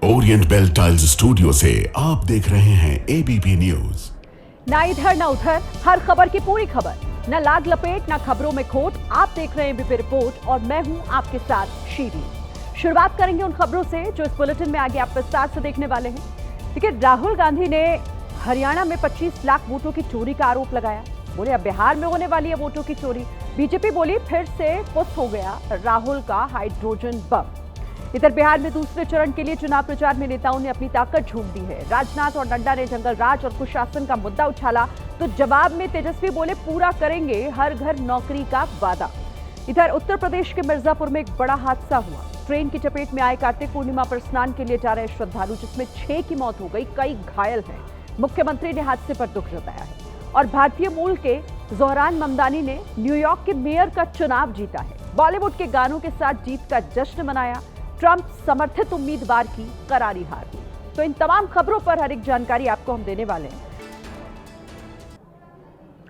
Orient bell tiles studio से आप देख रहे हैं एबीपी न्यूज। ना इधर ना उधर, हर खबर की पूरी खबर, न लाग लपेट ना खबरों में खोट। आप देख रहे हैं एबीपी रिपोर्ट और मैं हूं आपके साथ शीरी। शुरुआत करेंगे उन खबरों से जो इस बुलेटिन में आगे आप विस्तार से देखने वाले हैं। देखिए, राहुल गांधी ने हरियाणा में 25 लाख वोटों की चोरी का आरोप लगाया। बोले अब बिहार में होने वाली है वोटों की चोरी। बीजेपी बोली फिर से पुष्ट हो गया राहुल का हाइड्रोजन बम। इधर बिहार में दूसरे चरण के लिए चुनाव प्रचार में नेताओं ने अपनी ताकत झोंक दी है। राजनाथ और नड्डा ने जंगल राज और कुशासन का मुद्दा उछाला तो जवाब में तेजस्वी बोले पूरा करेंगे हर घर नौकरी का वादा। इधर उत्तर प्रदेश के मिर्जापुर में एक बड़ा हादसा हुआ। ट्रेन की चपेट में आए कार्तिक पूर्णिमा पर स्नान के लिए जा रहे श्रद्धालु, जिसमें 6 की मौत हो गई, कई घायल हैं। मुख्यमंत्री ने हादसे पर दुख जताया है। और भारतीय मूल के जोहरान ममदानी ने न्यूयॉर्क के मेयर का चुनाव जीता है। बॉलीवुड के गानों के साथ जीत का जश्न मनाया। ट्रंप समर्थित उम्मीदवार की करारी हार हुई। तो इन तमाम खबरों पर हर एक जानकारी आपको हम देने वाले हैं।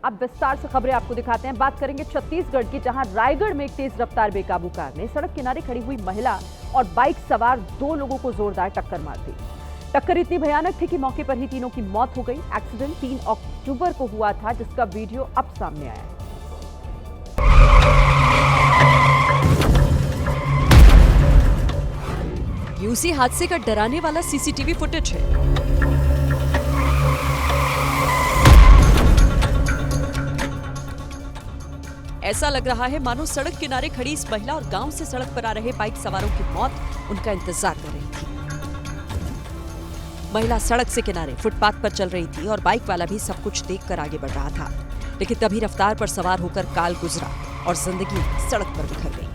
अब विस्तार से खबरें आपको दिखाते हैं। बात करेंगे छत्तीसगढ़ की, जहां रायगढ़ में एक तेज रफ्तार बेकाबू कार ने सड़क किनारे खड़ी हुई महिला और बाइक सवार 2 लोगों को जोरदार टक्कर मार दी। टक्कर इतनी भयानक थी कि मौके पर ही तीनों की मौत हो गई। एक्सीडेंट 3 अक्टूबर को हुआ था, जिसका वीडियो अब सामने आया है। ये उसी हादसे का डराने वाला सीसीटीवी फुटेज है। ऐसा लग रहा है मानो सड़क किनारे खड़ी इस महिला और गांव से सड़क पर आ रहे बाइक सवारों की मौत उनका इंतजार कर रही थी। महिला सड़क से किनारे फुटपाथ पर चल रही थी और बाइक वाला भी सब कुछ देखकर आगे बढ़ रहा था, लेकिन तभी रफ्तार पर सवार होकर काल गुजरा और जिंदगी सड़क पर बिखर गई।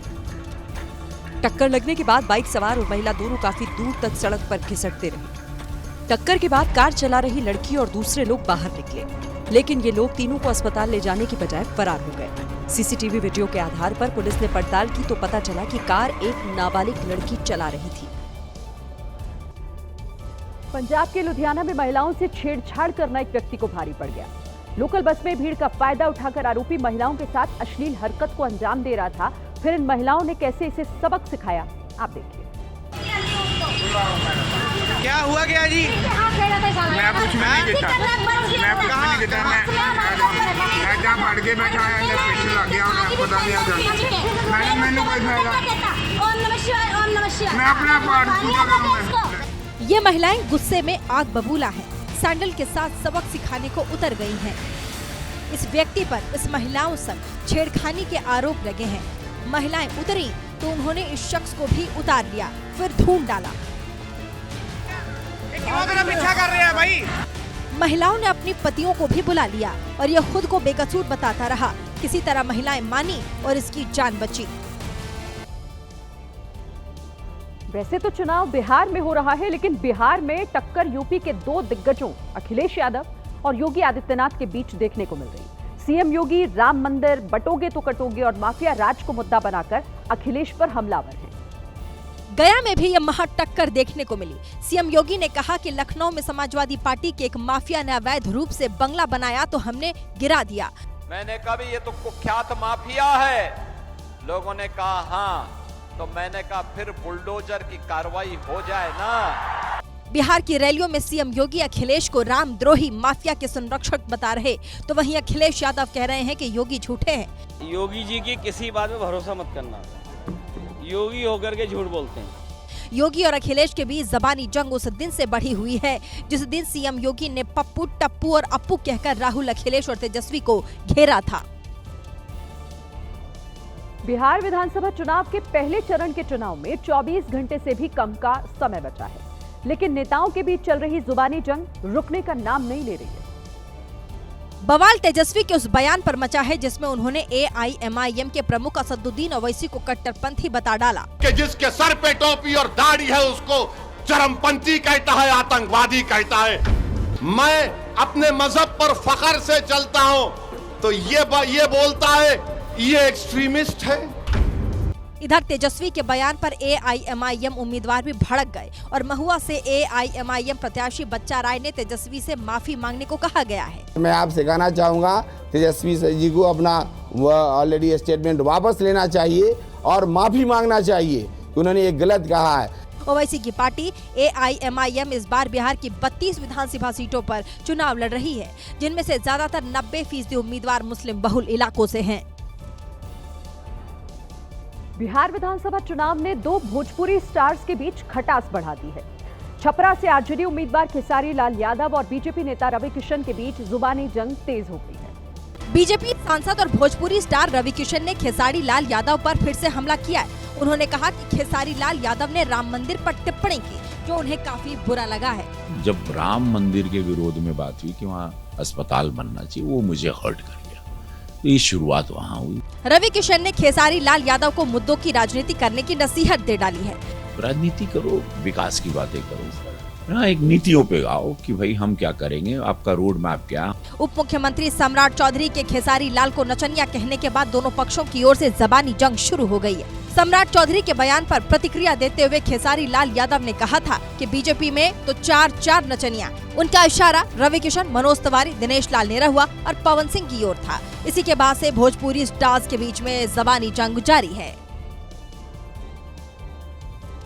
टक्कर लगने के बाद बाइक सवार और महिला दोनों काफी दूर तक सड़क पर घिसटते रहे। टक्कर के बाद कार चला रही लड़की और दूसरे लोग बाहर निकले, लेकिन ये लोग तीनों को अस्पताल ले जाने की बजाय फरार हो गए। सीसीटीवी वीडियो के आधार पर पुलिस ने पड़ताल की तो पता चला कि कार एक नाबालिग लड़की चला रही थी। पंजाब के लुधियाना में महिलाओं से छेड़छाड़ करना एक व्यक्ति को भारी पड़ गया। लोकल बस में भीड़ का फायदा उठाकर आरोपी महिलाओं के साथ अश्लील हरकत को अंजाम दे रहा था। फिर इन महिलाओं ने कैसे इसे सबक सिखाया, आप देखिए। क्या हुआ क्या जी? मैं कुछ नहीं किया, मैं कुछ नहीं किया, मैं जहाँ पढ़ के बैठा है पेशेंट लग गया, पता नहीं मैंने कोई फायदा, मैं अपना पाठ पूरा करूँगा। ये महिलाएं गुस्से में आग बबूला हैं, सैंडल के साथ सबक सिखाने को उतर गई हैं। इस व्यक्ति पर इस महिलाओं संग छेड़खानी के आरोप लगे हैं। महिलाएं उतरी तो उन्होंने इस शख्स को भी उतार लिया, फिर ढूंढ डाला। पीछा कर रहे हैं भाई। महिलाओं ने अपने पतियों को भी बुला लिया और यह खुद को बेकसूर बताता रहा। किसी तरह महिलाएं मानी और इसकी जान बची। वैसे तो चुनाव बिहार में हो रहा है, लेकिन बिहार में टक्कर यूपी के 2 दिग्गजों अखिलेश यादव और योगी आदित्यनाथ के बीच देखने को मिल रही। सीएम योगी राम मंदिर बटोगे तो कटोगे और माफिया राज को मुद्दा बनाकर अखिलेश पर हमलावर हैं। गया में भी यह महा टक्कर देखने को मिली। सीएम योगी ने कहा कि लखनऊ में समाजवादी पार्टी के एक माफिया ने अवैध रूप से बंगला बनाया तो हमने गिरा दिया। मैंने कहा ये तो कुख्यात माफिया है। लोगों ने कहा हाँ, तो मैंने कहा फिर बुलडोजर की कार्रवाई हो जाए ना। बिहार की रैलियों में सीएम योगी अखिलेश को रामद्रोही माफिया के संरक्षक बता रहे, तो वहीं अखिलेश यादव कह रहे हैं कि योगी झूठे हैं। योगी जी की किसी बात में भरोसा मत करना, योगी होकर के झूठ बोलते हैं। योगी और अखिलेश के बीच जबानी जंग उस दिन से बढ़ी हुई है जिस दिन सीएम योगी ने पप्पू, टप्पू और अप्पू कहकर राहुल, अखिलेश और तेजस्वी को घेरा था। बिहार विधानसभा चुनाव के पहले चरण के चुनाव में 24 घंटे से भी कम का समय बचा है, लेकिन नेताओं के बीच चल रही जुबानी जंग रुकने का नाम नहीं ले रही है। बवाल तेजस्वी के उस बयान पर मचा है जिसमें उन्होंने एआईएमआईएम के प्रमुख असदुद्दीन ओवैसी को कट्टरपंथी बता डाला कि जिसके सर पे टोपी और दाढ़ी है उसको चरमपंथी कहता है, आतंकवादी कहता है। मैं अपने मजहब पर फख्र से चलता हूँ तो ये बोलता है ये एक्सट्रीमिस्ट है। इधर तेजस्वी के बयान पर एआईएमआईएम उम्मीदवार भी भड़क गए और महुआ से एआईएमआईएम प्रत्याशी बच्चा राय ने तेजस्वी से माफी मांगने को कहा गया है। मैं आपसे कहना चाहूँगा तेजस्वी जी को अपना ऑलरेडी स्टेटमेंट वापस लेना चाहिए और माफी मांगना चाहिए कि उन्होंने ये गलत कहा है। ओवैसी की पार्टी AIMIM इस बार बिहार की 32 विधानसभा सीटों पर चुनाव लड़ रही है, जिनमें से ज्यादातर 90% उम्मीदवार मुस्लिम बहुल इलाकों से हैं। बिहार विधानसभा चुनाव ने दो भोजपुरी स्टार्स के बीच खटास बढ़ा दी है। छपरा से आरजेडी उम्मीदवार खेसारी लाल यादव और बीजेपी नेता रवि किशन के बीच जुबानी जंग तेज हो गई है। बीजेपी सांसद और भोजपुरी स्टार रवि किशन ने खेसारी लाल यादव पर फिर से हमला किया है। उन्होंने कहा कि खेसारी लाल यादव ने राम मंदिर पर टिप्पणी की, जो उन्हें काफी बुरा लगा है। जब राम मंदिर के विरोध में बात हुई कि वहाँ अस्पताल बनना चाहिए, वो मुझे हर्ट कर गया, तो ये शुरुआत वहाँ हुई। रवि किशन ने खेसारी लाल यादव को मुद्दों की राजनीति करने की नसीहत दे डाली है। राजनीति करो, विकास की बातें करो, हाँ, एक नीतियों पे आओ कि भाई हम क्या करेंगे, आपका रोड मैप क्या। उप मुख्यमंत्री सम्राट चौधरी के खेसारी लाल को नचनिया कहने के बाद दोनों पक्षों की ओर से जबानी जंग शुरू हो गई है। सम्राट चौधरी के बयान पर प्रतिक्रिया देते हुए खेसारी लाल यादव ने कहा था कि बीजेपी में तो 4 नचनिया। उनका इशारा रवि किशन, मनोज तिवारी, दिनेश लाल नेहरुआ और पवन सिंह की ओर था। इसी के बाद से भोजपुरी स्टार्स के बीच में जबानी जंग जारी है।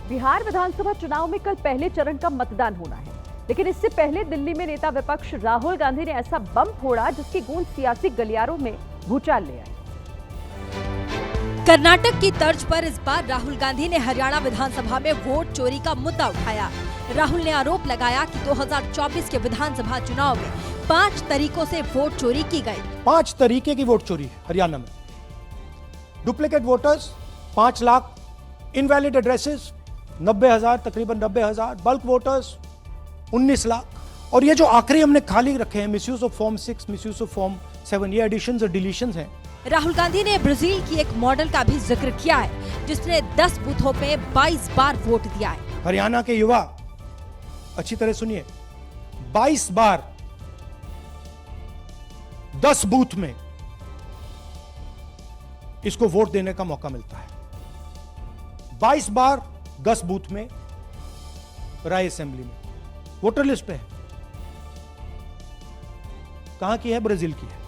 बिहार विधानसभा चुनाव में कल पहले चरण का मतदान होना है, लेकिन इससे पहले दिल्ली में नेता विपक्ष राहुल गांधी ने ऐसा बम फोड़ा जिसकी गूंज सियासी गलियारों में भूचाल ले आई। कर्नाटक की तर्ज पर इस बार राहुल गांधी ने हरियाणा विधानसभा में वोट चोरी का मुद्दा उठाया। राहुल ने आरोप लगाया कि 2024 के विधानसभा चुनाव में 5 तरीकों से वोट चोरी की गई। 5 तरीके की वोट चोरी है हरियाणा में। Duplicate voters 5 lakh, invalid addresses 90,000, तकरीबन 90,000, बल्क वोटर्स 19 लाख, और ये जो आखिरी हमने खाली रखे हैं, misuse of form 6, misuse of form 7, ये एडिशंस और डिलीशंस हैं। राहुल गांधी ने ब्राजील की एक मॉडल का भी जिक्र किया है, जिसने 10 बूथों पे 22 बार वोट दिया है। हरियाणा के युवा अच्छी तरह सुनिए, 22 बार 10 बूथ में इसको वोट देने का मौका मिलता है। 22 बार 10 बूथ में राय असेंबली में वोटर लिस्ट पे है। कहां की है? ब्राजील की है।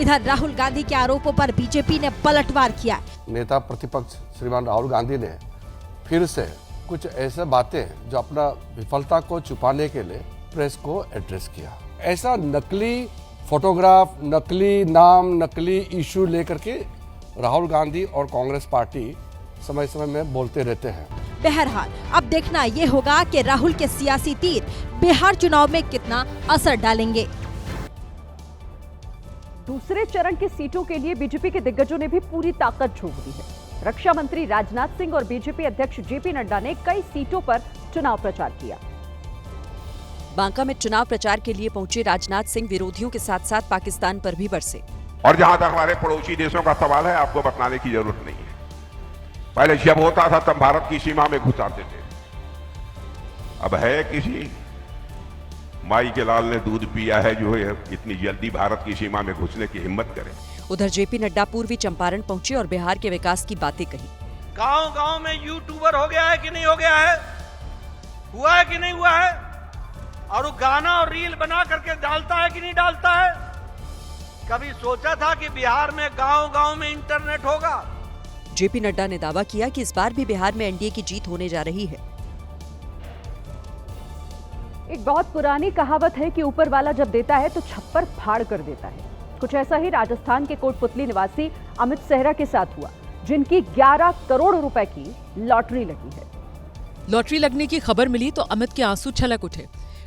इधर राहुल गांधी के आरोपों पर बीजेपी ने पलटवार किया। नेता प्रतिपक्ष श्रीमान राहुल गांधी ने फिर से कुछ ऐसे बातें जो अपना विफलता को छुपाने के लिए प्रेस को एड्रेस किया। ऐसा नकली फोटोग्राफ, नकली नाम, नकली इशू लेकर के राहुल गांधी और कांग्रेस पार्टी समय समय में बोलते रहते हैं। बहरहाल अब देखना ये होगा कि राहुल के सियासी तीर बिहार चुनाव में कितना असर डालेंगे। दूसरे चरण की सीटों के लिए बीजेपी के दिग्गजों ने भी पूरी ताकत झोंक दी है। रक्षा मंत्री राजनाथ सिंह और बीजेपी अध्यक्ष जेपी नड्डा ने कई सीटों पर चुनाव प्रचार किया। बांका में चुनाव प्रचार के लिए पहुंचे राजनाथ सिंह विरोधियों के साथ साथ पाकिस्तान पर भी बरसे। और जहां तक हमारे पड़ोसी देशों का सवाल है, आपको बताने की जरूरत नहीं है। पहले जब होता था तब भारत की सीमा में घुस आते थे। अब है किसी माई के लाल ने दूध पिया है जो इतनी जल्दी भारत की सीमा में घुसने की हिम्मत करे। उधर जेपी नड्डा पूर्वी चंपारण पहुंचे और बिहार के विकास की बातें कही। गांव-गांव में यूट्यूबर हो गया है कि नहीं हो गया है? हुआ है कि नहीं हुआ है? और वो गाना और रील बना करके डालता है कि नहीं डालता है? कभी सोचा था कि बिहार में गांव-गांव में इंटरनेट होगा? जेपी नड्डा ने दावा किया कि इस बार भी बिहार में एनडीए की जीत होने जा रही है। एक बहुत पुरानी कहावत है कि ऊपर वाला जब देता है तो छप्पर फाड़ कर देता है। कुछ ऐसा ही राजस्थान के कोटपुतली निवासी अमित सेहरा के साथ हुआ, जिनकी 11 करोड़ रुपए की लॉटरी लगी है। लॉटरी लगने की खबर मिली तो अमित के आंसू छलक उठे।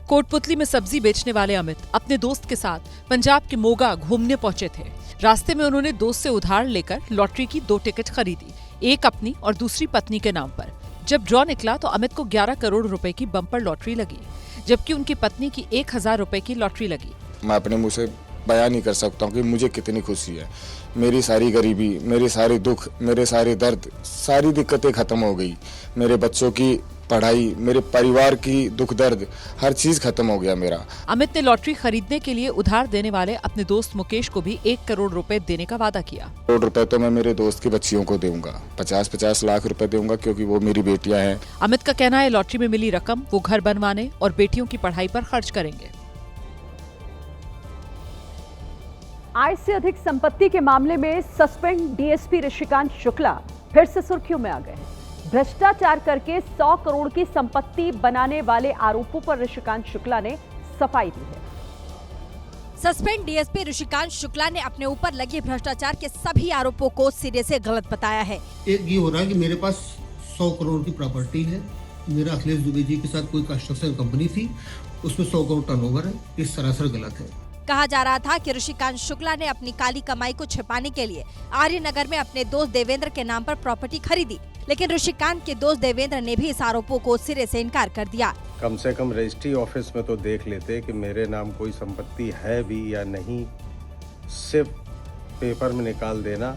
कोटपुतली में सब्जी बेचने वाले अमित अपने दोस्त के साथ पंजाब के मोगा घूमने पहुंचे थे। रास्ते में उन्होंने दोस्त से उधार लेकर लॉटरी की 2 टिकट खरीदी, एक अपनी और दूसरी पत्नी के नाम पर। जब ड्रॉ निकला तो अमित को 11 करोड़ रुपए की बम्पर लॉटरी लगी, जबकि उनकी पत्नी की 1,000 रुपए की लॉटरी लगी। मैं अपने मुंह से बयान नहीं कर सकता हूँ कि मुझे कितनी खुशी है। मेरी सारी गरीबी, मेरे सारे दुख, मेरे सारे दर्द, सारी दिक्कतें खत्म हो गई। मेरे बच्चों की पढ़ाई, मेरे परिवार की दुख दर्द, हर चीज खत्म हो गया मेरा। अमित ने लॉटरी खरीदने के लिए उधार देने वाले अपने दोस्त मुकेश को भी 1 करोड़ रुपए देने का वादा किया। 1 करोड़ रुपए तो मैं मेरे दोस्त की बच्चियों को दूंगा, 50-50 लाख रुपए दूंगा, क्योंकि वो मेरी बेटियां हैं। अमित का कहना है लॉटरी में मिली रकम वो घर बनवाने और बेटियों की पढ़ाई पर खर्च करेंगे। आय से अधिक संपत्ति के मामले में सस्पेंड डीएसपी ऋषिकांत शुक्ला फिर से सुर्खियों में आ गए हैं। भ्रष्टाचार करके 100 करोड़ की संपत्ति बनाने वाले आरोपों पर ऋषिकांत शुक्ला ने सफाई दी है। सस्पेंड डीएसपी ऋषिकांत शुक्ला ने अपने ऊपर लगे भ्रष्टाचार के सभी आरोपों को सिरे से गलत बताया है। एक ये हो रहा है कि मेरे पास 100 करोड़ की प्रॉपर्टी है, मेरा अखिलेश दुबे जी के साथ कोई कंस्ट्रक्शन कंपनी थी, उसमें 100 करोड़ टर्नओवर है, ये सरासर गलत है। कहा जा रहा था कि ऋषिकांत शुक्ला ने अपनी काली कमाई को छिपाने के लिए आर्यनगर में अपने दोस्त देवेंद्र के नाम पर प्रॉपर्टी खरीदी, लेकिन ऋषिकांत के दोस्त देवेंद्र ने भी इस आरोपों को सिरे से इनकार कर दिया। कम से कम रजिस्ट्री ऑफिस में तो देख लेते कि मेरे नाम कोई संपत्ति है भी या नहीं, सिर्फ पेपर में निकाल देना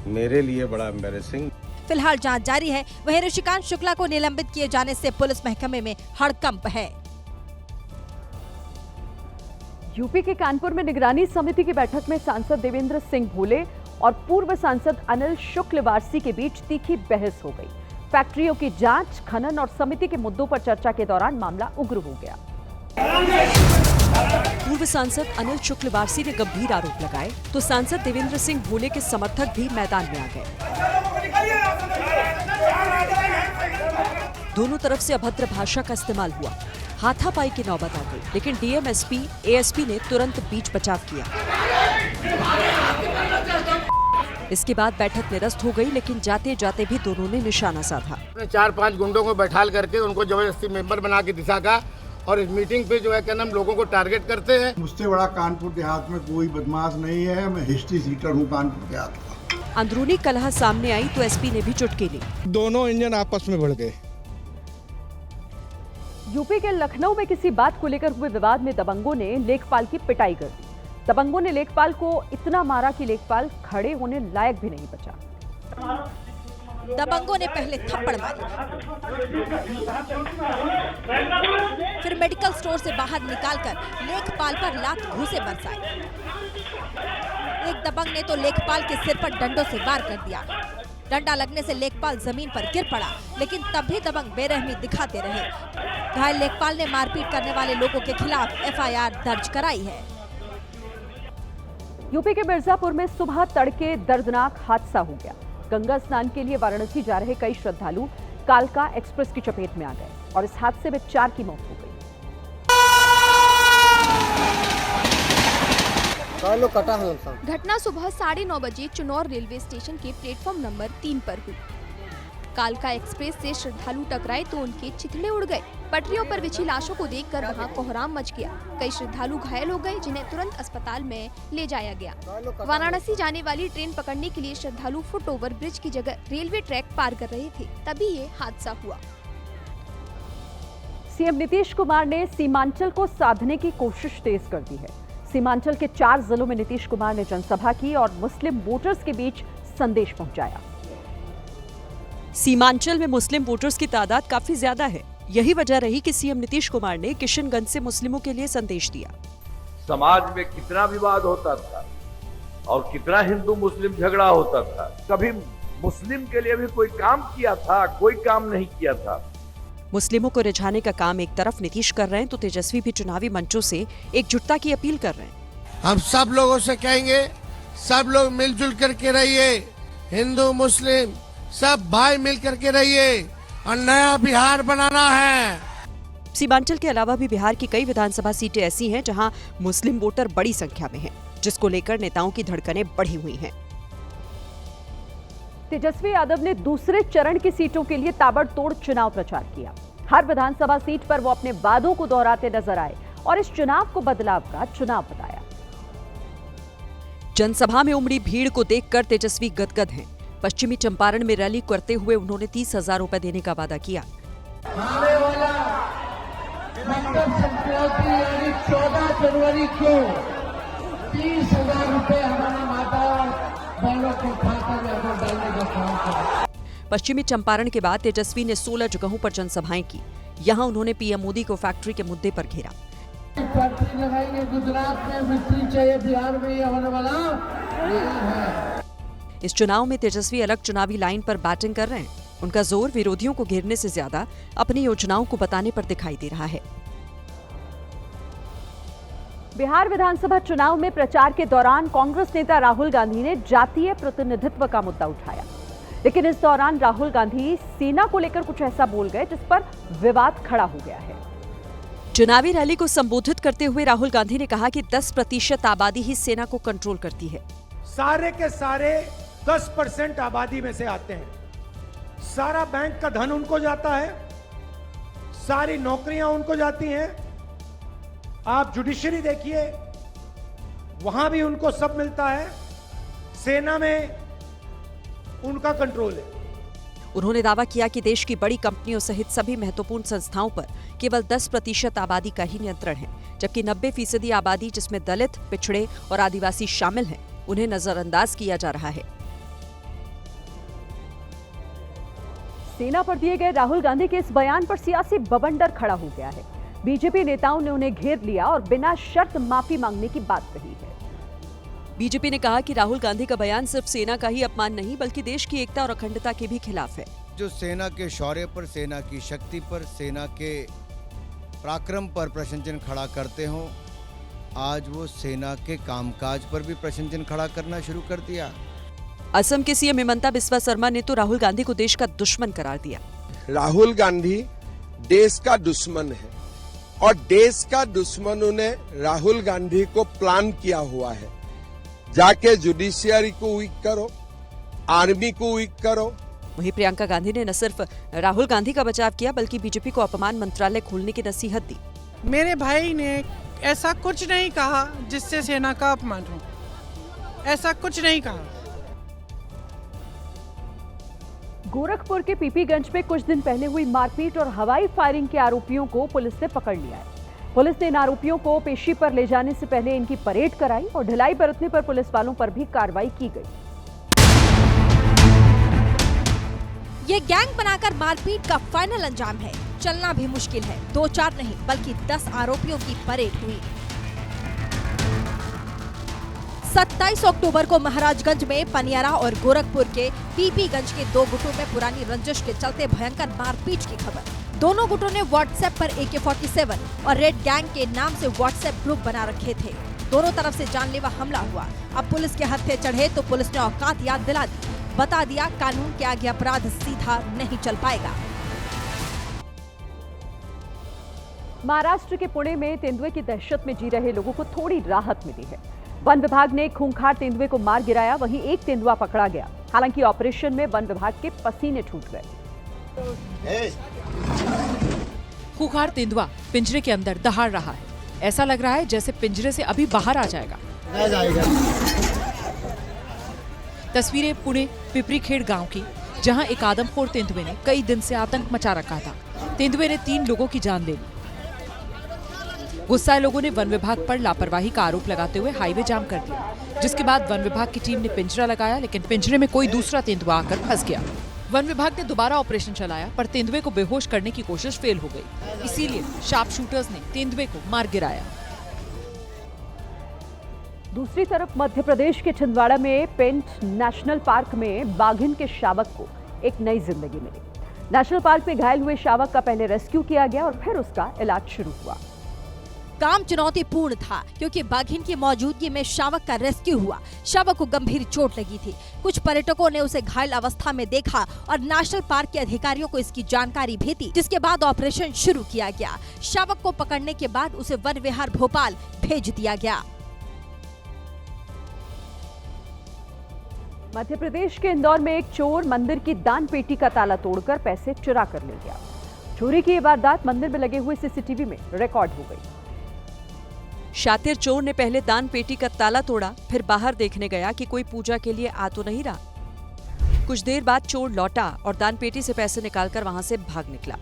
मेरे लिए बड़ा एम्बैरेसिंग। फिलहाल जांच जारी है। वहीं ऋषिकांत शुक्ला को निलंबित किए जाने से पुलिस महकमे में हड़कंप है। यूपी के कानपुर में निगरानी समिति की बैठक में सांसद देवेंद्र सिंह भोले और पूर्व सांसद अनिल शुक्लवारसी के बीच तीखी बहस हो गई। फैक्ट्रियों की जांच, खनन और समिति के मुद्दों पर चर्चा के दौरान मामला उग्र हो गया। पूर्व सांसद अनिल शुक्लवारसी ने गंभीर आरोप लगाए तो सांसद देवेंद्र सिंह भोले के समर्थक भी मैदान में आ गए। दोनों तरफ से अभद्र भाषा का इस्तेमाल हुआ, हाथापाई की नौबत आ गई, लेकिन डीएम, एसपी, एएसपी ने तुरंत बीच बचाव किया। इसके बाद बैठक निरस्त हो गई, लेकिन जाते जाते भी दोनों ने निशाना साधा। 4-5 गुंडों को बैठाल करके उनको जबरदस्ती मेंबर बना के दिशा का, और इस मीटिंग पे जो है क्या नाम लोगों को टारगेट करते हैं। मुझसे बड़ा कानपुर देहात में कोई बदमाश नहीं है, मैं हिस्ट्री सीटर हूँ कानपुर देहात का। अंदरूनी कलह सामने आई तो एसपी ने भी चुटकी ली। दोनों इंजन आपस में बढ़ गए। यूपी के लखनऊ में किसी बात को लेकर हुए विवाद में दबंगों ने लेखपाल की पिटाई कर दी। दबंगों ने लेखपाल को इतना मारा कि लेखपाल खड़े होने लायक भी नहीं बचा। दबंगों ने पहले थप्पड़ मारे, फिर मेडिकल स्टोर से बाहर निकालकर लेखपाल पर लात घूंसे बरसाए। एक दबंग ने तो लेखपाल के सिर पर डंडों से वार कर दिया। डंडा लगने से लेखपाल जमीन पर गिर पड़ा, लेकिन तब भी दबंग बेरहमी दिखाते रहे। घायल लेखपाल ने मारपीट करने वाले लोगों के खिलाफ एफआईआर दर्ज कराई है। यूपी के मिर्जापुर में सुबह तड़के दर्दनाक हादसा हो गया। गंगा स्नान के लिए वाराणसी जा रहे कई श्रद्धालु कालका एक्सप्रेस की चपेट में आ गए और इस हादसे में 4 की मौत हो गई। घटना सुबह 9:30 बजे चुनौर रेलवे स्टेशन के प्लेटफॉर्म नंबर 3 पर हुई। कालका एक्सप्रेस से श्रद्धालु टकराए तो उनके चिथड़े उड़ गए। पटरियों पर बिछी लाशों को देखकर वहां कोहराम मच गया। कई श्रद्धालु घायल हो गए, जिन्हें तुरंत अस्पताल में ले जाया गया। वाराणसी जाने वाली ट्रेन पकड़ने के लिए श्रद्धालु फुट ओवर ब्रिज की जगह रेलवे ट्रैक पार कर रहे थे, तभी ये हादसा हुआ। सीएम नीतीश कुमार ने सीमांचल को साधने की कोशिश तेज कर दी है। सीमांचल के 4 जिलों में नीतीश कुमार ने जनसभा की और मुस्लिम वोटर्स के बीच संदेश पहुंचाया। सीमांचल में मुस्लिम वोटर्स की तादाद काफी ज्यादा है। यही वजह रही कि सीएम नीतीश कुमार ने किशनगंज से मुस्लिमों के लिए संदेश दिया। समाज में कितना विवाद होता था और कितना हिंदू मुस्लिम झगड़ा होता था, कभी मुस्लिम के लिए भी कोई काम किया था? कोई काम नहीं किया था। मुस्लिमों को रिझाने का काम एक तरफ नीतीश कर रहे हैं तो तेजस्वी भी चुनावी मंचों से एकजुटता की अपील कर रहे हैं। हम सब लोगों से कहेंगे, सब लोग मिलजुल करके रहिए, हिंदू मुस्लिम सब भाई मिल करके रहिए और नया बिहार बनाना है। सीमांचल के अलावा भी बिहार की कई विधानसभा सीटें ऐसी हैं जहां मुस्लिम वोटर बड़ी संख्या में हैं, जिसको लेकर नेताओं की धड़कनें बढ़ी हुई हैं। तेजस्वी यादव ने दूसरे चरण की सीटों के लिए ताबड़तोड़ चुनाव प्रचार किया। हर विधानसभा सीट पर वो अपने वादों को दोहराते नजर आए और इस चुनाव को बदलाव का चुनाव बताया। जनसभा में उमड़ी भीड़ को देखकर तेजस्वी गदगद हैं। पश्चिमी चंपारण में रैली करते हुए उन्होंने 30,000 रुपए देने का वादा किया। आने वाला मकर संक्रांति यानी 14 जनवरी को 30,000 रुपए हमारा माता बहनों को खाता में अमर डालने का काम करें। पश्चिमी चंपारण के बाद तेजस्वी ने 16 जगहों पर जनसभाएं की। यहां उन्होंने पीएम मोदी को फैक्ट्री के मुद्दे पर घेरा। फैक्ट्री लगाएंगे गुजरात में, फैक्ट्री चाहिए बिहार में, ये होने वाला नहीं है। इस चुनाव में तेजस्वी अलग चुनावी लाइन पर बैटिंग कर रहे हैं। उनका जोर विरोधियों को घेरने से ज्यादा अपनी योजनाओं को बताने पर दिखाई दे रहा है। बिहार विधानसभा चुनाव में प्रचार के दौरान कांग्रेस नेता राहुल गांधी ने जातीय प्रतिनिधित्व का मुद्दा उठाया। लेकिन इस दौरान राहुल गांधी सेना को लेकर कुछ ऐसा बोल गए जिस पर विवाद खड़ा हो गया है। चुनावी रैली को संबोधित करते हुए राहुल गांधी ने कहा कि 10% आबादी ही सेना को कंट्रोल करती है। सारे के सारे 10% आबादी में से आते हैं, सारा बैंक का धन उनको जाता है, सारी नौकरियां उनको जाती हैं। आप जुडिशरी देखिए, वहां भी उनको सब मिलता है, सेना में उनका कंट्रोल है। उन्होंने दावा किया कि देश की बड़ी कंपनियों सहित सभी महत्वपूर्ण संस्थाओं पर केवल 10% आबादी का ही नियंत्रण है, जबकि 90% आबादी जिसमें दलित, पिछड़े और आदिवासी शामिल हैं, उन्हें नजरअंदाज किया जा रहा है। सेना पर दिए गए राहुल गांधी के इस बयान पर सियासी बवंडर खड़ा हो गया है। बीजेपी नेताओं ने उन्हें घेर लिया और बिना शर्त माफी मांगने की बात कही है। बीजेपी ने कहा कि राहुल गांधी का बयान सिर्फ सेना का ही अपमान नहीं बल्कि देश की एकता और अखंडता के भी खिलाफ है। जो सेना के शौर्य पर, सेना की शक्ति पर, सेना के पराक्रम पर प्रश्न चिन्ह खड़ा करते हों, आज वो सेना के कामकाज पर भी प्रश्न चिन्ह खड़ा करना शुरू कर दिया। असम के सीएम हिमंता बिस्वा शर्मा ने तो राहुल गांधी को देश का दुश्मन करार दिया। राहुल गांधी देश का दुश्मन है और देश का दुश्मनों ने राहुल गांधी को प्लान किया हुआ है। जाके जुडिशियरी को वीक करो, आर्मी को वीक करो। वहीं प्रियंका गांधी ने न सिर्फ राहुल गांधी का बचाव किया बल्कि बीजेपी को अपमान मंत्रालय खोलने की नसीहत दी। मेरे भाई ने ऐसा कुछ नहीं कहा जिससे सेना का अपमान हो, ऐसा कुछ नहीं कहा। गोरखपुर के पीपीगंज में कुछ दिन पहले हुई मारपीट और हवाई फायरिंग के आरोपियों को पुलिस ने पकड़ लिया है। पुलिस ने इन आरोपियों को पेशी पर ले जाने से पहले इनकी परेड कराई और ढिलाई बरतने पर पुलिस वालों पर भी कार्रवाई की गई। ये गैंग बनाकर मारपीट का फाइनल अंजाम है। चलना भी मुश्किल है। 2-4 नहीं बल्कि 10 आरोपियों की परेड हुई। 27 अक्टूबर को महाराजगंज में पनियारा और गोरखपुर के पीपीगंज के 2 गुटों में पुरानी रंजिश के चलते भयंकर मारपीट की खबर। दोनों गुटों ने व्हाट्सएप पर AK-47 और रेड गैंग के नाम से व्हाट्सएप ग्रुप बना रखे थे। दोनों तरफ से जानलेवा हमला हुआ। अब पुलिस के हत्थे चढ़े तो पुलिस ने औकात याद दिला दी। बता दिया कानून के आगे अपराध सीधा नहीं चल पाएगा। महाराष्ट्र के पुणे में तेंदुए की दहशत में जी रहे लोगों को थोड़ी राहत मिली है। वन विभाग ने खूंखार तेंदुए को मार गिराया, वहीं एक तेंदुआ पकड़ा गया। हालांकि ऑपरेशन में वन विभाग के पसीने छूट गए। खूंखार तेंदुआ पिंजरे के अंदर दहाड़ रहा है। ऐसा लग रहा है जैसे पिंजरे से अभी बाहर आ जाएगा। तस्वीरें पुणे पिपरीखेड़ गांव की, जहां एक आदमखोर तेंदुए ने कई दिन से आतंक मचा रखा था। तेंदुए ने 3 लोगों की जान ले ली। गुस्साए लोगों ने वन विभाग पर लापरवाही का आरोप लगाते हुए हाईवे जाम कर दिया, जिसके बाद वन विभाग की टीम ने पिंजरा लगाया, लेकिन पिंजरे में कोई दूसरा तेंदुआ आकर फंस गया। वन विभाग ने दोबारा ऑपरेशन चलाया, पर तेंदुए को बेहोश करने की कोशिश फेल हो गई। इसीलिए शार्प शूटर्स ने तेंदुए को मार गिराया। दूसरी तरफ मध्य प्रदेश के छिंदवाड़ा में पेंच नेशनल पार्क में बाघिन के शावक को एक नई जिंदगी मिली। नेशनल पार्क में घायल हुए शावक का पहले रेस्क्यू किया गया और फिर उसका इलाज शुरू हुआ। काम चुनौतीपूर्ण था क्योंकि बाघिन की मौजूदगी में शावक का रेस्क्यू हुआ। शावक को गंभीर चोट लगी थी। कुछ पर्यटकों ने उसे घायल अवस्था में देखा और नेशनल पार्क के अधिकारियों को इसकी जानकारी भी दी, जिसके बाद ऑपरेशन शुरू किया गया। शावक को पकड़ने के बाद उसे वन विहार भोपाल भेज दिया गया। मध्य प्रदेश के इंदौर में एक चोर मंदिर की दान पेटी का ताला तोड़कर पैसे चुरा कर ले गया। चोरी की ये वारदात मंदिर में लगे हुए CCTV में रिकॉर्ड हो गई। शातिर चोर ने पहले दान पेटी का ताला तोड़ा, फिर बाहर देखने गया कि कोई पूजा के लिए आ तो नहीं रहा। कुछ देर बाद चोर लौटा और दान पेटी से पैसे निकालकर वहां से भाग निकला।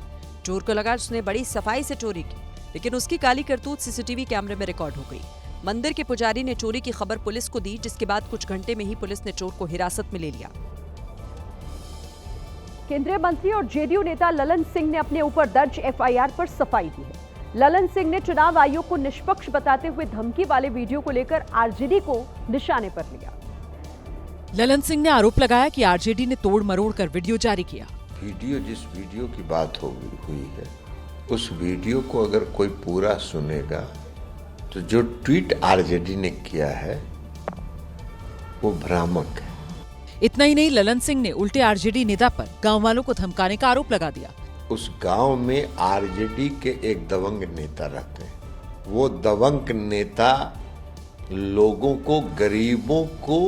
चोर को लगा उसने बड़ी सफाई से चोरी की, लेकिन उसकी काली करतूत CCTV कैमरे में रिकॉर्ड हो गई। मंदिर के पुजारी ने चोरी की खबर पुलिस को दी, जिसके बाद कुछ घंटे में ही पुलिस ने चोर को हिरासत में ले लिया। केंद्रीय मंत्री और JDU नेता ललन सिंह ने अपने ऊपर दर्ज FIR पर सफाई दी है। ललन सिंह ने चुनाव आयोग को निष्पक्ष बताते हुए धमकी वाले वीडियो को लेकर RJD को निशाने पर लिया। ललन सिंह ने आरोप लगाया कि RJD ने तोड़ मरोड़ कर वीडियो जारी किया। जिस वीडियो की बात हुई है, उस वीडियो को अगर कोई पूरा सुनेगा तो जो ट्वीट RJD ने किया है वो भ्रामक है। इतना ही नहीं, ललन सिंह ने उल्टे आरजेडी नेता पर गांव वालों को धमकाने का आरोप लगा दिया। उस गांव में आरजेडी के एक दबंग नेता रहते हैं। वो दबंग नेता लोगों को, गरीबों को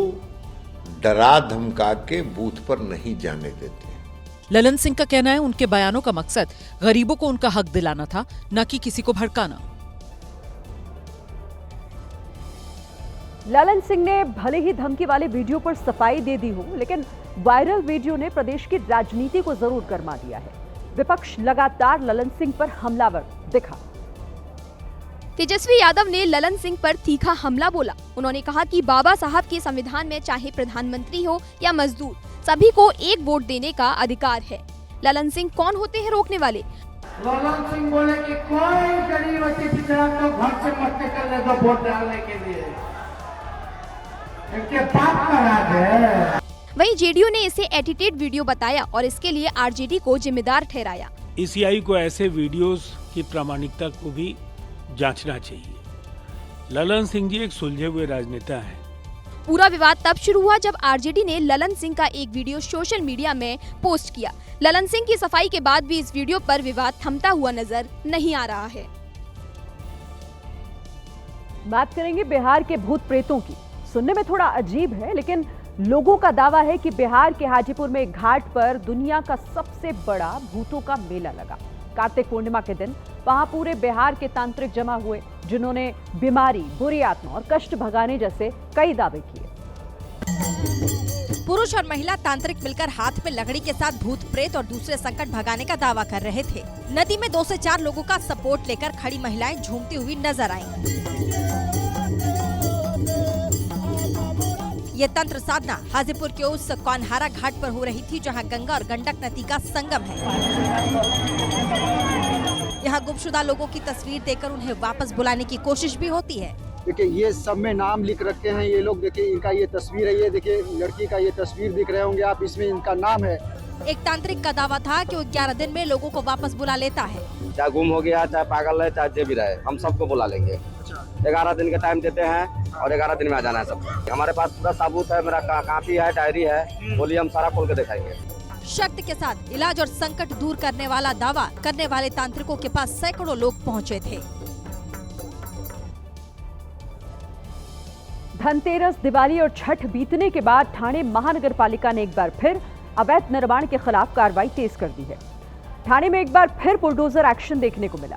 डरा धमका के बूथ पर नहीं जाने देते। ललन सिंह का कहना है उनके बयानों का मकसद गरीबों को उनका हक दिलाना था, न कि किसी को भड़काना। ललन सिंह ने भले ही धमकी वाले वीडियो पर सफाई दे दी हो, लेकिन वायरल वीडियो ने प्रदेश की राजनीति को जरूर गरमा दिया है। विपक्ष लगातार ललन सिंह पर हमलावर दिखा। तेजस्वी यादव ने ललन सिंह पर तीखा हमला बोला। उन्होंने कहा कि बाबा साहब के संविधान में चाहे प्रधानमंत्री हो या मजदूर, सभी को एक वोट देने का अधिकार है। ललन सिंह कौन होते हैं रोकने वाले? ललन सिंह बोले कि कोई गरीब अति पिछड़ा को घर से मत निकलने दो वोट डालने के लिए, इनके बाप का राज है। वहीं जेडीयू ने इसे एडिटेड वीडियो बताया और इसके लिए आरजेडी को जिम्मेदार ठहराया। ईसीआई को ऐसे वीडियोस की प्रामाणिकता को भी जांचना चाहिए। ललन सिंह जी एक सुलझे हुए राजनेता हैं। पूरा विवाद तब शुरू हुआ जब आरजेडी ने ललन सिंह का एक वीडियो सोशल मीडिया में पोस्ट किया। ललन सिंह की सफाई के बाद भी इस वीडियो पर विवाद थमता हुआ नजर नहीं आ रहा है। बात करेंगे बिहार के भूत प्रेतों की। सुनने में थोड़ा अजीब है, लेकिन लोगों का दावा है कि बिहार के हाजीपुर में एक घाट पर दुनिया का सबसे बड़ा भूतों का मेला लगा। कार्तिक पूर्णिमा के दिन वहां पूरे बिहार के तांत्रिक जमा हुए, जिन्होंने बीमारी, बुरी आत्मा और कष्ट भगाने जैसे कई दावे किए। पुरुष और महिला तांत्रिक मिलकर हाथ में लकड़ी के साथ भूत प्रेत और दूसरे संकट भगाने का दावा कर रहे थे। नदी में 2 से 4 लोगों का सपोर्ट लेकर खड़ी महिलाएं झूमती हुई नजर आईं। ये तंत्र साधना हाजीपुर के उस कौनहारा घाट पर हो रही थी, जहां गंगा और गंडक नदी का संगम है। यहाँ गुमशुदा लोगों की तस्वीर देकर उन्हें वापस बुलाने की कोशिश भी होती है। देखिए, ये सब में नाम लिख रखे हैं ये लोग। देखिए, इनका ये तस्वीर है, ये देखिए लड़की का ये तस्वीर दिख रहे होंगे आप, इसमें इनका नाम है। एक तांत्रिक का दावा था कि वो 11 दिन में लोगों को वापस बुला लेता है। चाहे गुम हो गया, चाहे पागल है, चाहे जो भी रहे, हम सबको बुला लेंगे। 11 दिन का टाइम देते हैं और 11 दिन में आ जाना है सब। हमारे पास पूरा सबूत है, मेरा कापी है, डायरी है, बोलिए हम सारा खोल के दिखाएंगे। शक्ति के साथ इलाज और संकट दूर करने वाला दावा करने वाले तांत्रिकों के पास सैकड़ों लोग पहुंचे थे। धनतेरस, दिवाली और छठ बीतने के बाद ठाणे महानगर पालिका ने एक बार फिर अवैध निर्माण के खिलाफ कार्रवाई तेज कर दी है। ठाणे में एक बार फिर बुलडोजर एक्शन देखने को मिला।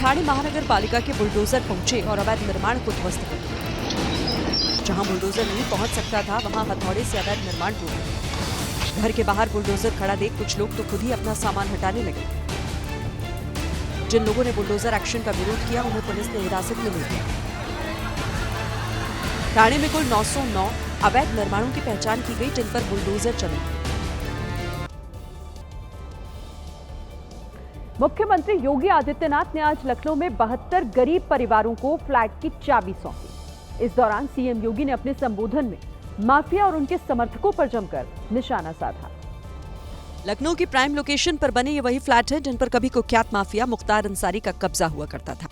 ठाणे महानगर पालिका के बुलडोजर पहुंचे और अवैध निर्माण को ध्वस्त कर दिया। जहां बुलडोजर नहीं पहुंच सकता था, वहां हथौड़े से अवैध निर्माण टूटा। घर के बाहर बुलडोजर खड़ा देख कुछ लोग तो खुद ही अपना सामान हटाने लगे। जिन लोगों ने बुलडोजर एक्शन का विरोध किया, उन्हें पुलिस ने हिरासत में ले लिया। ठाणे में कुल 909 अवैध निर्माणों की पहचान की गई, जिन पर बुलडोजर चले। मुख्यमंत्री योगी आदित्यनाथ ने आज लखनऊ में 72 गरीब परिवारों को फ्लैट की चाबी सौंपी। इस दौरान सीएम योगी ने अपने संबोधन में माफिया और उनके समर्थकों पर जमकर निशाना साधा। लखनऊ की प्राइम लोकेशन पर बने ये वही फ्लैट है जिन पर कभी कुख्यात माफिया मुख्तार अंसारी का कब्जा हुआ करता था,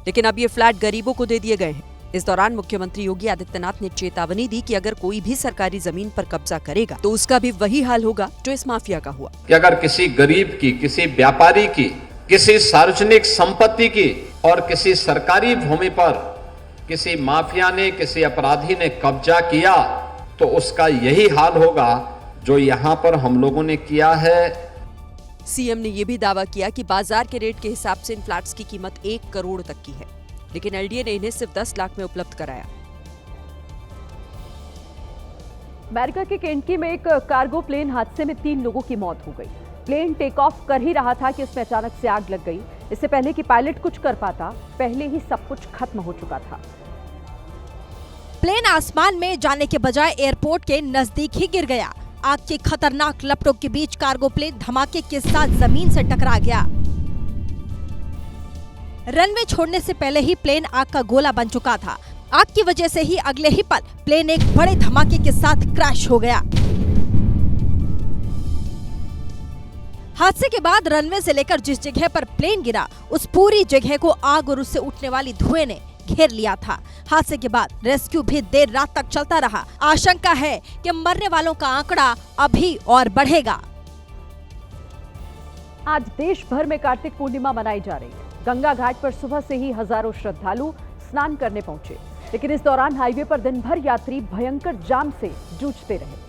लेकिन अब ये फ्लैट गरीबों को दे दिए गए हैं। इस दौरान मुख्यमंत्री योगी आदित्यनाथ ने चेतावनी दी कि अगर कोई भी सरकारी जमीन पर कब्जा करेगा तो उसका भी वही हाल होगा जो इस माफिया का हुआ। कि अगर किसी गरीब की, किसी व्यापारी की, किसी सार्वजनिक संपत्ति की और किसी सरकारी भूमि पर किसी माफिया ने, किसी अपराधी ने कब्जा किया तो उसका यही हाल होगा जो यहाँ पर हम लोगों ने किया है। सीएम ने यह भी दावा किया कि बाजार के रेट के हिसाब से इन फ्लैट्स की कीमत 1 करोड़ तक की है, लेकिन एलडीए ने इन्हें सिर्फ 10 लाख में उपलब्ध कराया। अमेरिका के केंटकी में एक कार्गो प्लेन हादसे में 3 लोगों की मौत हो गई। प्लेन टेक ऑफ कर ही रहा था कि उसमें अचानक से आग लग गई। इससे पहले कि पायलट कुछ कर पाता, पहले ही सब कुछ खत्म हो चुका था। प्लेन आसमान में जाने के बजाय एयरपोर्ट के नजदीक ही गिर गया। आग की खतरनाक लपटों के बीच कार्गो प्लेन धमाके के साथ जमीन से टकरा गया। रनवे छोड़ने से पहले ही प्लेन आग का गोला बन चुका था। आग की वजह से ही अगले ही पल प्लेन एक बड़े धमाके के साथ क्रैश हो गया। हादसे के बाद रनवे से लेकर जिस जगह पर प्लेन गिरा, उस पूरी जगह को आग और उससे उठने वाली धुएं ने घेर लिया था। हादसे के बाद रेस्क्यू भी देर रात तक चलता रहा। आशंका है कि मरने वालों का आंकड़ा अभी और बढ़ेगा। आज देश भर में कार्तिक पूर्णिमा मनाई जा रही है। गंगा घाट पर सुबह से ही हजारों श्रद्धालु स्नान करने पहुंचे, लेकिन इस दौरान हाईवे पर दिन भर यात्री भयंकर जाम से जूझते रहे।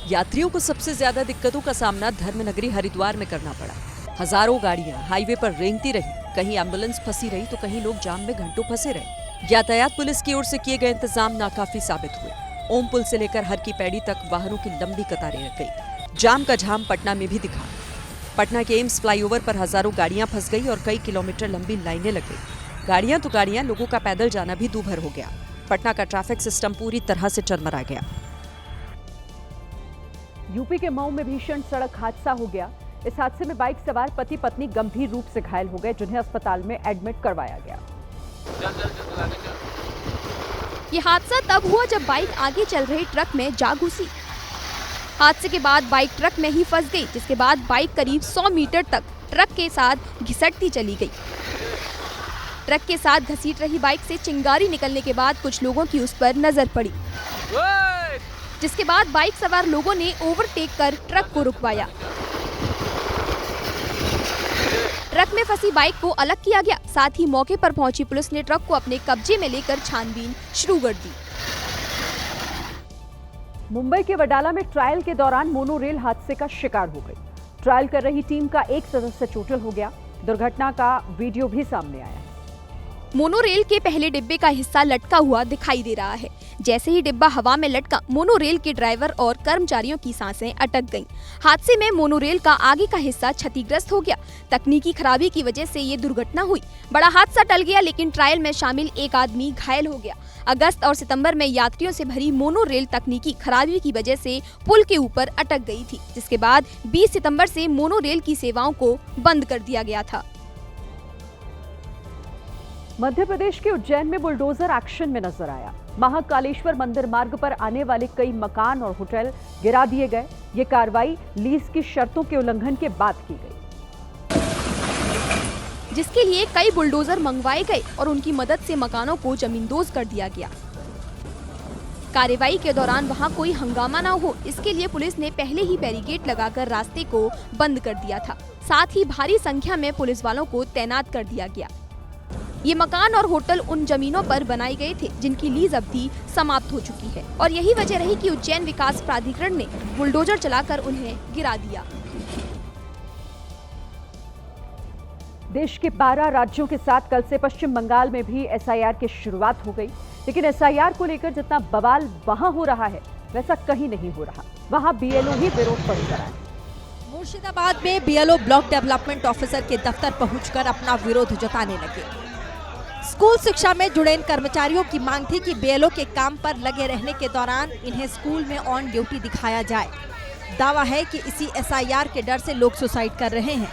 यात्रियों को सबसे ज्यादा दिक्कतों का सामना धर्मनगरी हरिद्वार में करना पड़ा। हजारों गाड़ियां हाईवे पर रेंगती रही, कहीं एम्बुलेंस फंसी रही तो कहीं लोग जाम में घंटों फंसे रहे। यातायात पुलिस की ओर से किए गए इंतजाम नाकाफी साबित हुए। ओम पुल से लेकर हर की पैड़ी तक वाहनों की लंबी कतारें लग गई। जाम का झाम पटना में भी दिखा। पटना के एम्स फ्लाईओवर पर हजारों गाड़ियां फंस गई और कई किलोमीटर लंबी लाइनें लग गई। गाड़ियां तो गाड़ियां, लोगों का पैदल जाना भी दूभर हो गया। पटना का ट्रैफिक सिस्टम पूरी तरह से चरमरा गया। यूपी के मऊ में भीषण सड़क हादसा हो गया। इस हादसे में बाइक सवार पति पत्नी गंभीर रूप से घायल हो गए, जिन्हें अस्पताल में एडमिट करवाया गया। ये हादसा तब हुआ जब बाइक आगे चल रहे ट्रक में जा घुसी। हादसे के बाद बाइक ट्रक में ही फंस गई, जिसके बाद बाइक करीब 100 मीटर तक ट्रक के साथ घिसटती चली गई। ट्रक के साथ घसीट रही बाइक से चिंगारी निकलने के बाद कुछ लोगों की उस पर नजर पड़ी, जिसके बाद बाइक सवार लोगों ने ओवरटेक कर ट्रक को रुकवाया। ट्रक में फंसी बाइक को अलग किया गया। साथ ही मौके पर पहुंची पुलिस ने ट्रक को अपने कब्जे में लेकर छानबीन शुरू कर दी। मुंबई के वडाला में ट्रायल के दौरान मोनोरेल हादसे का शिकार हो गई। ट्रायल कर रही टीम का एक सदस्य चोटिल हो गया। दुर्घटना का वीडियो भी सामने आया। मोनोरेल के पहले डिब्बे का हिस्सा लटका हुआ दिखाई दे रहा है। जैसे ही डिब्बा हवा में लटका, मोनोरेल के ड्राइवर और कर्मचारियों की सांसें अटक गईं। हादसे में मोनोरेल का आगे का हिस्सा क्षतिग्रस्त हो गया। तकनीकी खराबी की वजह से ये दुर्घटना हुई। बड़ा हादसा टल गया, लेकिन ट्रायल में शामिल एक आदमी घायल हो गया। अगस्त और सितंबर में यात्रियों से भरी मोनोरेल तकनीकी खराबी की वजह से पुल के ऊपर अटक गई थी, जिसके बाद 20 सितंबर से मोनोरेल की सेवाओं को बंद कर दिया गया था। मध्य प्रदेश के उज्जैन में बुलडोजर एक्शन में नजर आया। महाकालेश्वर मंदिर मार्ग पर आने वाले कई मकान और होटल गिरा दिए गए। ये कार्रवाई लीज की शर्तों के उल्लंघन के बाद की गई, जिसके लिए कई बुलडोजर मंगवाए गए और उनकी मदद से मकानों को जमींदोज कर दिया गया। कार्रवाई के दौरान वहां कोई हंगामा न हो, इसके लिए पुलिस ने पहले ही बैरिकेड लगाकर रास्ते को बंद कर दिया था। साथ ही भारी संख्या में पुलिस वालों को तैनात कर दिया गया। ये मकान और होटल उन जमीनों पर बनाए गए थे जिनकी लीज अवधि समाप्त हो चुकी है, और यही वजह रही कि उज्जैन विकास प्राधिकरण ने बुलडोजर चलाकर उन्हें गिरा दिया। देश के 12 राज्यों के साथ कल से पश्चिम बंगाल में भी एसआईआर की शुरुआत हो गई, लेकिन एसआईआर को लेकर जितना बवाल वहां हो रहा है वैसा कहीं नहीं हो रहा। वहां बीएलओ ही विरोध पर उतर आए। मुर्शिदाबाद में बीएलओ ब्लॉक डेवलपमेंट ऑफिसर के दफ्तर पहुंचकर अपना विरोध जताने लगे। स्कूल शिक्षा में जुड़े इन कर्मचारियों की मांग थी कि बीएलओ के काम पर लगे रहने के दौरान इन्हें स्कूल में ऑन ड्यूटी दिखाया जाए। दावा है कि इसी एसआईआर के डर से लोग सुसाइड कर रहे हैं।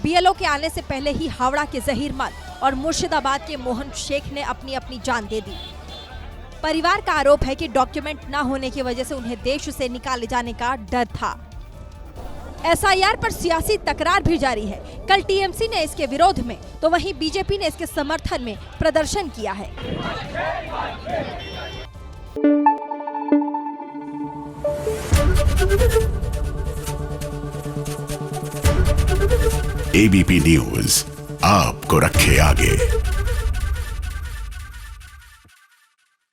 बीएलओ के आने से पहले ही हावड़ा के जहीर मल और मुर्शिदाबाद के मोहन शेख ने अपनी अपनी जान दे दी। परिवार का आरोप है कि डॉक्यूमेंट न होने की वजह से उन्हें देश से निकाले जाने का डर था। एसआईआर पर सियासी तकरार भी जारी है। कल टीएमसी ने इसके विरोध में तो वहीं बीजेपी ने इसके समर्थन में प्रदर्शन किया है। एबीपी न्यूज आपको रखे आगे।